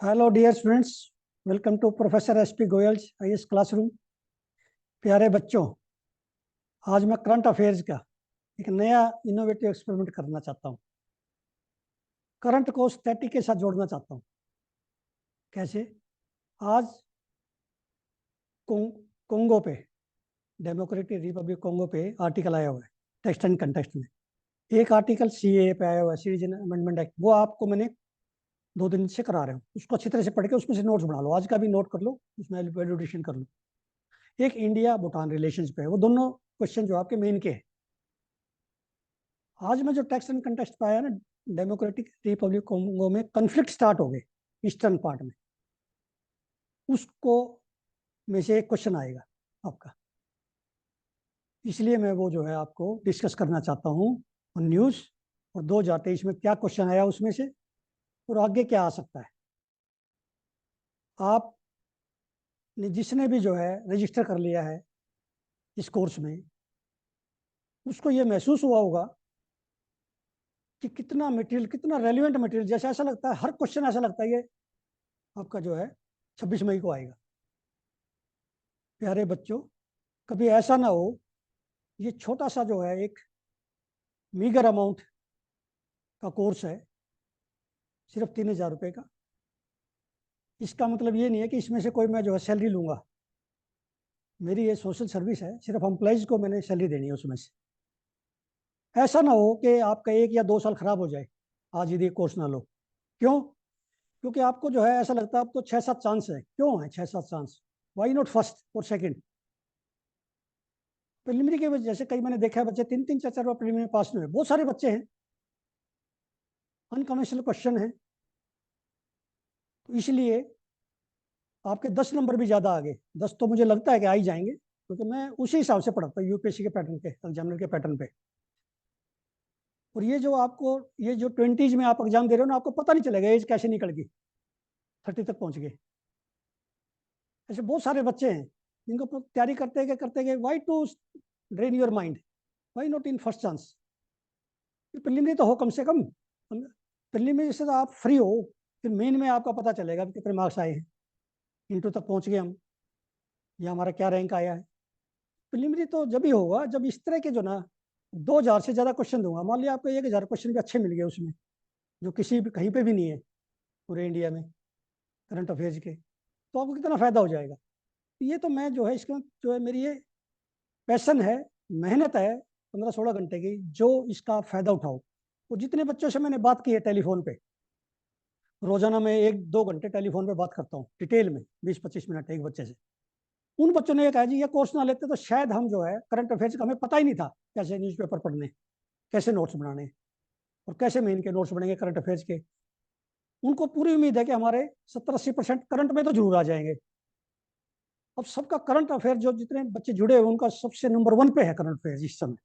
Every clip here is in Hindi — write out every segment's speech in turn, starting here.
Hello dear students, welcome to professor SP Goyal's IAS classroom. प्यारे बच्चों, आज मैं करंट अफेयर्स का एक नया इनोवेटिव एक्सपेरिमेंट करना चाहता हूँ। करंट को स्टैटिक के साथ जोड़ना चाहता हूँ। कैसे? आज कोंगो पे, डेमोक्रेटिक रिपब्लिक कोंगो पे आर्टिकल आया हुआ है टेक्स्ट एंड कंटेक्स्ट में। एक आर्टिकल सीएए पे आया हुआ है, सिटीजन अमेंडमेंट एक्ट। वो आपको मैंने 2 दिन से करा रहा हूँ। उसको अच्छी तरह से पढ़ के उसमें से नोट्स बना लो, आज का भी नोट कर लो, उसमें वैल्यूडेशन कर लो। एक इंडिया भूटान रिलेशंस पे है, वो दोनों क्वेश्चन जो आपके मेन के हैं। आज में जो टेक्स्ट एंड कंटेक्स्ट पाया ना, डेमोक्रेटिक रिपब्लिक कोंगो में कन्फ्लिक्ट स्टार्ट हो गए ईस्टर्न पार्ट में, उसको में से एक क्वेश्चन आएगा आपका। इसलिए मैं वो जो है आपको डिस्कस करना चाहता हूँ और न्यूज़, और 2023 में क्या क्वेश्चन आया उसमें से और आगे क्या आ सकता है। आप जिसने भी जो है रजिस्टर कर लिया है इस कोर्स में, उसको ये महसूस हुआ होगा कि कितना मटेरियल, कितना रेलिवेंट मटेरियल। जैसे ऐसा लगता है हर क्वेश्चन ऐसा लगता है ये आपका जो है 26 मई को आएगा। प्यारे बच्चों, कभी ऐसा ना हो, ये छोटा सा जो है एक मीगर अमाउंट का कोर्स है, सिर्फ 3,000 रुपये का। इसका मतलब ये नहीं है कि इसमें से कोई मैं जो है सैलरी लूंगा। मेरी ये सोशल सर्विस है, सिर्फ एम्प्लॉयज़ को मैंने सैलरी देनी है उसमें से। ऐसा ना हो कि आपका 1 या 2 साल खराब हो जाए आज यदि कोर्स ना लो। क्यों? क्योंकि आपको जो है ऐसा लगता है अब तो 6-7 चांस है। क्यों है 6-7 चांस? वाई नॉट फर्स्ट और सेकेंड? प्रिलिमिनरी के वजह से कई मैंने देखा है बच्चे 3-3 4-4 बार प्रिलिमिनरी पास नहीं हुए। बहुत सारे बच्चे हैं, अनकन्वेंशनल क्वेश्चन है, तो इसलिए आपके 10 नंबर भी ज़्यादा आ गए। 10 तो मुझे लगता है कि आ ही जाएंगे, क्योंकि मैं उसी हिसाब से पढ़ाता हूँ यूपीएससी के पैटर्न पे, एग्जामिनर के पैटर्न पे। और ये जो आपको, ये जो 20s में आप एग्जाम दे रहे हो ना, आपको पता नहीं चलेगा एज कैसे निकल गई, 30 तक पहुंच गए। ऐसे बहुत सारे बच्चे हैं जिनको तैयारी करते गए why to drain your mind, why not in first chance? Preliminary तो हो कम से कम, प्रिलिमिनरी से तो आप फ्री हो, फिर मेन में आपका पता चलेगा कितने मार्क्स आए हैं, इंटू तक पहुंच गए हम, या हमारा क्या रैंक आया है। प्रिलिमिनरी तो जब ही होगा जब इस तरह के जो ना 2,000 से ज़्यादा क्वेश्चन दूंगा। मान लिया आपको 1,000 क्वेश्चन भी अच्छे मिल गए उसमें, जो किसी भी कहीं पे भी नहीं है पूरे इंडिया में करंट अफेयर्स के, तो आपको कितना फ़ायदा हो जाएगा। ये तो मैं जो है इसका जो है मेरी ये पैशन है, मेहनत है 15-16 घंटे की, जो इसका फ़ायदा उठाओ। और जितने बच्चों से मैंने बात की है टेलीफोन पे, रोजाना मैं 1-2 घंटे टेलीफोन पे बात करता हूँ डिटेल में, 20-25 मिनट एक बच्चे से। उन बच्चों ने ये कहा जी ये कोर्स ना लेते तो शायद हम जो है करंट अफेयर्स का हमें पता ही नहीं था कैसे न्यूज़पेपर पढ़ने, कैसे नोट्स बनाने, और कैसे मेन के नोट्स बनेंगे करंट अफेयर्स के। उनको पूरी उम्मीद है कि हमारे 70-80% करंट में तो जरूर आ जाएंगे। अब सबका करंट अफेयर, जो जितने बच्चे जुड़े हुए उनका सबसे नंबर 1 पे है करंट अफेयर इस समय,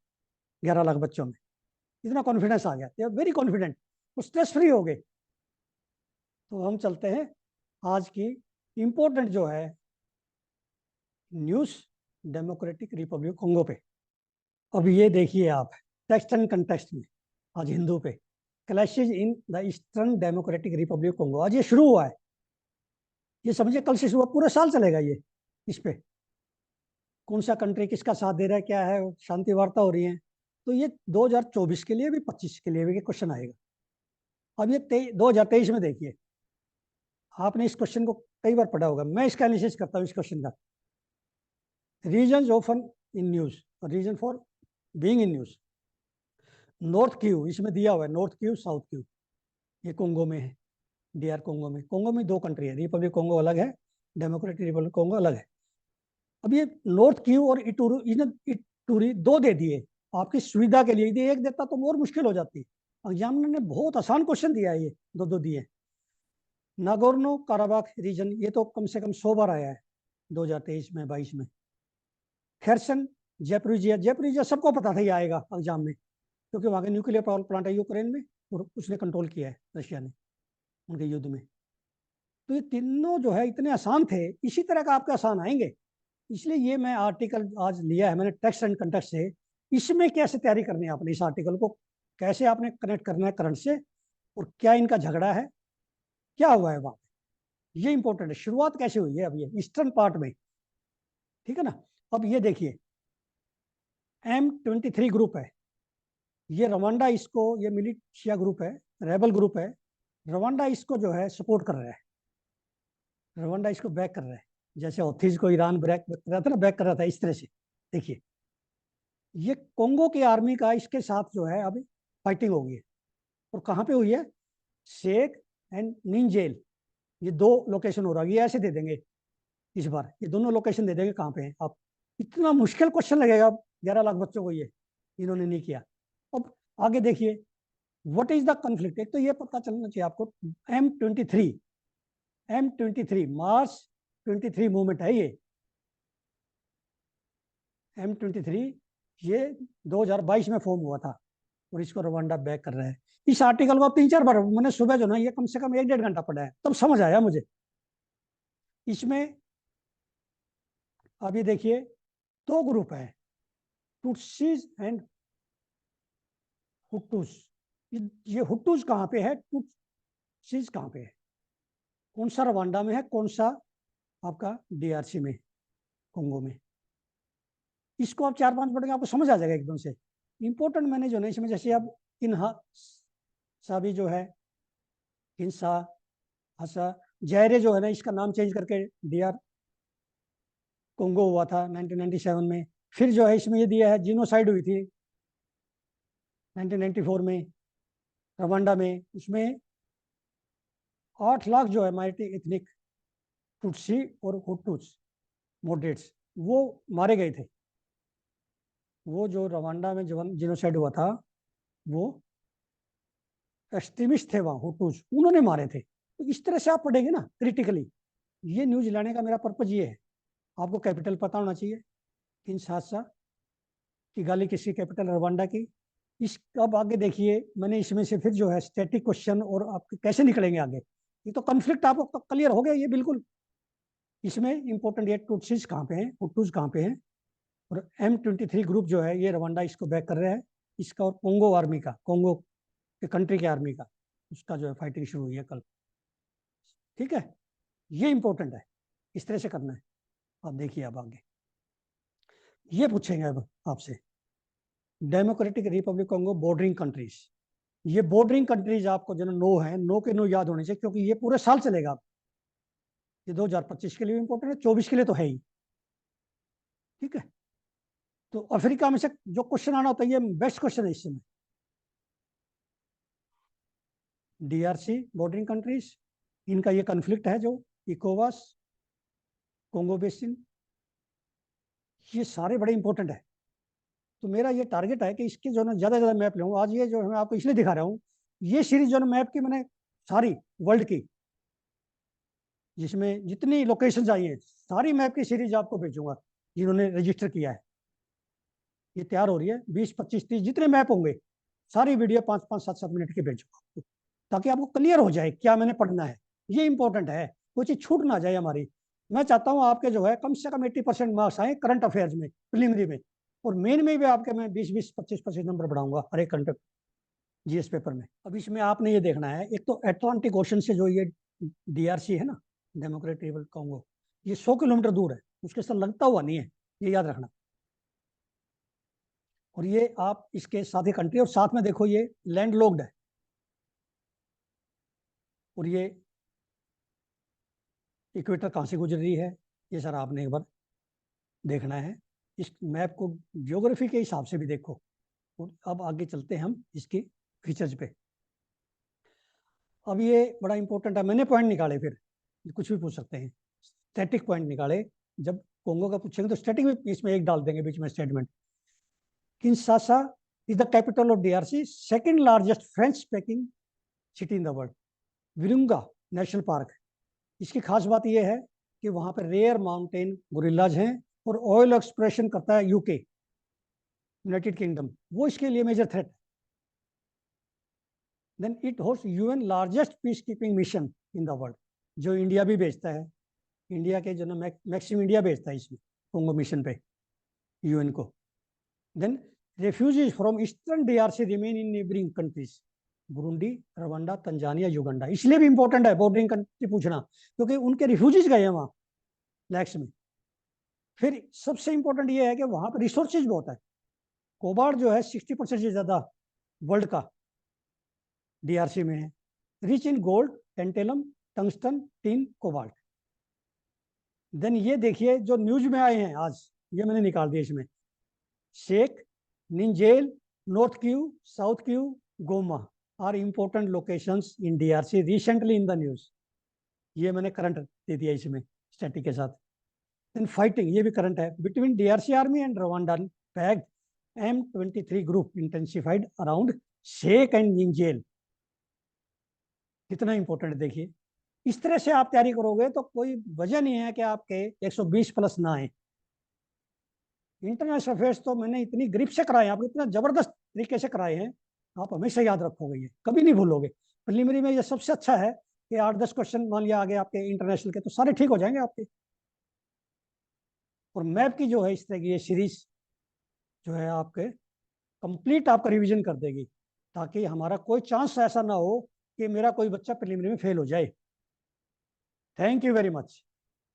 11 लाख बच्चों में। इतना कॉन्फिडेंस आ गया, दे आर वेरी कॉन्फिडेंट, वो स्ट्रेस फ्री हो गए। तो हम चलते हैं आज की इंपॉर्टेंट जो है न्यूज़, डेमोक्रेटिक रिपब्लिक कोंगो पे। अब ये देखिए आप, टेक्स्ट एंड कंटेक्स्ट में आज हिंदू पे, clashes in the eastern democratic Republic Congo. आज ये शुरू हुआ है, ये समझिए कल से शुरू, पूरे साल चलेगा ये। इस पे कौन सा कंट्री किसका साथ दे रहा है, क्या है, शांति वार्ता हो रही है। तो ये 2024 के लिए भी, 25 के लिए भी क्वेश्चन आएगा। अब ये 2023 में देखिए, आपने इस क्वेश्चन को कई बार पढ़ा होगा, मैं इसका एनालिसिस करता हूँ इस क्वेश्चन का। Reason often in news, reason for being in news. North Kivu इसमें दिया हुआ है, नॉर्थ क्यू साउथ क्यू, ये कोंगो में है, डीआर कोंगो में। कोंगो में 2 कंट्री है, रिपब्लिक कोंगो अलग है, डेमोक्रेटिक रिपब्लिक कोंगो अलग है। अब ये नॉर्थ क्यू और इटूरू, इटूरी 2 दे दिए आपकी सुविधा के लिए। यदि एक देता तो और मुश्किल हो जाती। एग्जामिनर ने बहुत आसान क्वेश्चन दिया है, ये 2-2 दिए। नागोर्नो काराबाख रीजन, ये तो कम से कम 100 बार आया है 2023 में, 22 में। खेरसन जैपरीजिया, जैपरीजिया सबको पता था ये आएगा एग्जाम में, क्योंकि वहाँ के न्यूक्लियर पावर प्लांट है यूक्रेन में, और उसने कंट्रोल किया है रशिया ने उनके युद्ध में। तो ये तीनों जो है इतने आसान थे, इसी तरह का आपके आसान आएंगे। इसलिए ये मैं आर्टिकल आज लिया है मैंने टेक्स्ट एंड कंटेक्स्ट से। इसमें कैसे तैयारी करनी है आपने, इस आर्टिकल को कैसे आपने कनेक्ट करना है करंट से, और क्या इनका झगड़ा है, क्या हुआ है वहाँ पे, ये इंपॉर्टेंट है, शुरुआत कैसे हुई है अब ये ईस्टर्न पार्ट में, ठीक है ना। अब ये देखिए M23 ग्रुप है, ये रवांडा इसको, ये मिलिशिया ग्रुप है, रेबल ग्रुप है, रवांडा इसको जो है सपोर्ट कर रहा है, रवांडा इसको बैक कर रहा है, जैसे हौथीज को ईरान बैक कर रहा था ना, बैक कर रहा था इस तरह से। देखिए ये कोंगो की आर्मी का इसके साथ जो है अभी फाइटिंग हो गई है, और कहाँ पे हुई है, शेख एंड निंजेल, ये दो लोकेशन हो रहा है, ये ऐसे दे देंगे इस बार, ये दोनों लोकेशन दे देंगे कहाँ पे हैं आप। इतना मुश्किल क्वेश्चन लगेगा 11 लाख बच्चों को, ये इन्होंने नहीं किया। अब आगे देखिए, व्हाट इज द कॉन्फ्लिक्ट, एक तो ये पता चलना चाहिए आपको, M23 मार्च 23 मूवमेंट है ये, M23 ये 2022 में फॉर्म हुआ था, और इसको रवांडा बैक कर रहा है। इस आर्टिकल को 3-4 बार मैंने सुबह जो ना ये कम से कम 1-1.5 घंटा पढ़ा है, तब समझ आया मुझे इसमें। अभी देखिए दो ग्रुप है, टुट्सीज एंड हुटूस। ये हुटूस कहाँ पे है, टुट्सीज कहाँ पे है, कौन सा रवांडा में है, कौन सा आपका DRC में, कोंगो में। इसको आप 4-5 पढ़ेंगे आपको समझ आ जाएगा एकदम से। इंपॉर्टेंट मैंने जो ना इसमें, जैसे अब इनहा साबी जो है, हिंसा हसा जैरे जो है ना, इसका नाम चेंज करके DR कोंगो हुआ था 1997 में। फिर जो है इसमें ये दिया है जीनोसाइड हुई थी 1994 में रवांडा में, उसमें 8 लाख जो है माइनॉरिटी एथनिक टुट्सी और हुटूस मॉडरेट्स वो मारे गए थे। वो जो रवांडा में जीनोसाइड हुआ था, वो एक्सट्रीमिस्ट थे वहाँ हुटूस, उन्होंने मारे थे। तो इस तरह से आप पढ़ेंगे ना क्रिटिकली। ये न्यूज लाने का मेरा पर्पज ये है, आपको कैपिटल पता होना चाहिए, किंशासा की गाली किसकी कैपिटल, रवांडा की। इस अब आगे देखिए, मैंने इसमें से फिर जो है स्टैटिक क्वेश्चन और आपके कैसे निकलेंगे आगे, ये तो कॉन्फ्लिक्ट आपको क्लियर हो गया ये बिल्कुल। इसमें इंपॉर्टेंट ये टुट्सीज कहाँ पे हैं, हुटूस कहाँ पे हैं, और M23 ग्रुप जो है ये रवांडा इसको बैक कर रहा है, इसका और कोंगो आर्मी का, कोंगो के कंट्री के आर्मी का, उसका जो है फाइटिंग शुरू हुई है कल, ठीक है। ये इंपॉर्टेंट है, इस तरह से करना है। आप देखिए अब आगे ये पूछेंगे अब आपसे, democratic Republic Congo bordering countries. ये बॉर्डरिंग कंट्रीज आपको जो नो है, नो के नो याद होने चाहिए, क्योंकि ये पूरे साल चलेगा। ये 2025 के लिए भी इंपॉर्टेंट है, 24 के लिए तो है ही, ठीक है। तो अफ्रीका में से जो क्वेश्चन आना होता है, ये बेस्ट क्वेश्चन है इस समय। DRC बॉर्डरिंग कंट्रीज, इनका ये कन्फ्लिक्ट है जो इकोवास, कोंगो बेसिन, ये सारे बड़े इंपॉर्टेंट है। तो मेरा ये टारगेट है कि इसके जो ना ज़्यादा से ज़्यादा मैप लूँ। आज ये जो मैं आपको इसलिए दिखा रहा हूँ, ये सीरीज जो ना मैप की मैंने सारी वर्ल्ड की, जिसमें जितनी लोकेशंस आई हैं, सारी मैप की सीरीज आपको भेजूंगा जिन्होंने रजिस्टर किया है। ये तैयार हो रही है, 20-25-30 जितने मैप होंगे, सारी वीडियो 5-5, 7-7 मिनट की भेजूंगा आपको, ताकि आपको क्लियर हो जाए क्या मैंने पढ़ना है। ये इंपॉर्टेंट है, कोई चीज़ छूट ना जाए हमारी। मैं चाहता हूँ आपके जो है कम से कम 80% मार्क्स आए करंट अफेयर्स में, प्रिलिमिनरी में, और मेन में भी आपके मैं 20-20, 25-25 नंबर बढ़ाऊंगा हर एक कंटेंट GS पेपर में। अब इसमें आपने ये देखना है, एक तो अटलांटिक ओशन से जो ये DRC है ना, डेमोक्रेटिक रिपब्लिक कांगो, ये 100 किलोमीटर दूर है, उसके साथ लगता हुआ नहीं है, ये याद रखना। और ये आप इसके साथ ही कंट्री, और साथ में देखो ये लैंड लॉक्ड है, और ये इक्वेटर कहाँ से गुजर रही है, ये सर आपने एक बार देखना है। इस मैप को ज्योग्राफी के हिसाब से भी देखो। और अब आगे चलते हैं हम इसके फीचर्स पे। अब ये बड़ा इंपॉर्टेंट है, मैंने पॉइंट निकाले, फिर कुछ भी पूछ सकते हैं, स्टैटिक पॉइंट निकाले। जब कोंगो का पूछेंगे तो स्टैटिक में इसमें एक डाल देंगे बीच में statement. Kinshasa is the capital of DRC, second largest French speaking city in the world. Virunga national park, इसकी खास बात यह है कि वहां पर रेयर माउंटेन गोरिल्लाज हैं, और ऑयल एक्सप्लोरेशन करता है UK, यूनाइटेड किंगडम, वो इसके लिए मेजर थ्रेट है। Then it host UN largest peace keeping mission in the world, जो इंडिया भी भेजता है। इंडिया के जो ना मैक्सिमम इंडिया भेजता है इसमें कोंगो मिशन पे UN को। Then refugees from eastern DRC remain in neighboring countries, Burundi, Rwanda, Tanzania, Uganda. इसलिए भी इंपॉर्टेंट है बॉर्डरिंग कंट्री पूछना, क्योंकि उनके रिफ्यूजीज गए हैं वहां लैक्स में। फिर सबसे इंपॉर्टेंट ये है कि वहां पर रिसोर्सेज बहुत है। कोबाल्ट जो है 60% से ज्यादा वर्ल्ड का डीआरसी में है। Rich in gold, tantalum, tungsten, tin, cobalt. Then ये देखिए जो न्यूज में आए हैं आज, ये मैंने निकाल दिया इसमें। शेख, निंजेल, north Kivu, south Kivu, Goma are important locations in DRC recently in the news. ये मैंने करंट दे दिया इसमें स्टैटिक के साथ। देन फाइटिंग, ये भी करंट है, between DRC army and Rwandan backed M23 group intensified around Sake and निंजेल। कितना इंपॉर्टेंट देखिए। इस तरह से आप तैयारी करोगे तो कोई वजह नहीं है कि आपके 120 प्लस ना आए। इंटरनेशनल अफेयर्स तो मैंने इतनी ग्रिप से कराए हैं, आपको इतना जबरदस्त तरीके से कराए हैं, आप हमेशा याद रखोगे, ये कभी नहीं भूलोगे। प्रीलिमिनरी में ये सबसे अच्छा है कि 8-10 क्वेश्चन मान लिया आगे आपके इंटरनेशनल के, तो सारे ठीक हो जाएंगे आपके। और मैप की जो है इस तरह की ये सीरीज जो है आपके कंप्लीट आपका रिवीजन कर देगी, ताकि हमारा कोई चांस ऐसा ना हो कि मेरा कोई बच्चा प्रीलिमिनरी में फेल हो जाए। Thank you very much.